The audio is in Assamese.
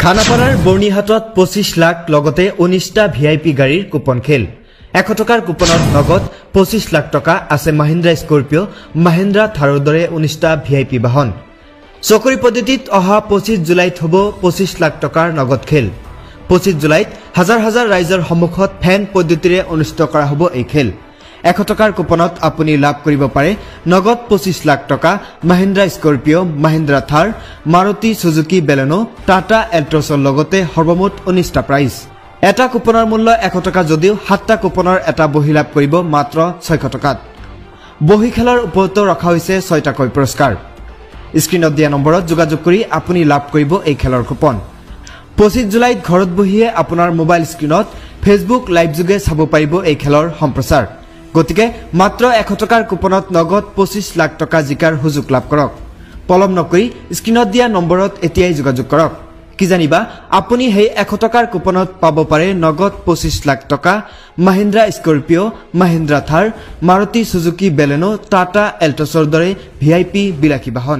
খানাপাৰাৰ বৰ্ণিহাটত 25 লাখ লগতে 19টা ভিআইপি গাড়ীৰ কুপন খেল 100 টকাৰ কুপনত নগদ 25 লাখ টকা আছে মহিন্দ্ৰা স্কৰপিঅ মহিন্দ্ৰা থাৰৰ দৰে 19টা ভিআইপি বাহন চকৰি পদ্ধতিত অহা 25 জুলাইত হ'ব 25 লাখ টকাৰ নগদ খেল 25 জুলাইত হাজাৰ হাজাৰ ৰাইজৰ সন্মুখত ফেন পদ্ধতিৰে অনুষ্ঠিত কৰা হ'ব এই খেল 100 টকাৰ কুপনত আপুনি লাভ কৰিব পাৰে নগদ 25 লাখ টকা মহিন্দ্ৰা স্কৰপিঅ মহিন্দ্ৰা থাৰ মাৰুতি সুজুকি বেলেনো টাটা এল্ট্ৰছৰ লগতে সৰ্বমুঠ 19টা প্ৰাইজ এটা কুপনৰ মূল্য 100 টকা যদিও 7টা কুপনৰ এটা বহি লাভ কৰিব মাত্ৰ 600 টকাত বহি খেলৰ ওপৰতো ৰখা হৈছে 6টা কৈ পুৰস্কাৰ স্ক্ৰিনত দিয়া নম্বৰত যোগাযোগ কৰি আপুনি লাভ কৰিব এই খেলৰ কুপন 25 জুলাইত ঘৰত বহিয়ে আপোনাৰ মোবাইল স্ক্ৰিনত ফেসবুক লাইভ যোগে চাব পাৰিব এই খেলৰ সম্প্ৰচাৰ গতিকে মাত্ৰ 100 টকাৰ কুপনত নগদ 25 লাখ টকা জিকাৰ সুযোগ লাভ কৰক পলম নকৰি স্ক্ৰিনত দিয়া নম্বৰত এতিয়াই যোগাযোগ কৰক কি জানিবা আপুনি হেই 100 টকাৰ কুপনত পাব পাৰে নগদ 25 লাখ টকা মহিন্দ্ৰা স্কৰপিঅ মহিন্দ্ৰা থাৰ মাৰুতি সুজুকি বেলেনো টাটা এল্ট্ৰছৰ দৰে ভিআইপি বিলাসী বাহন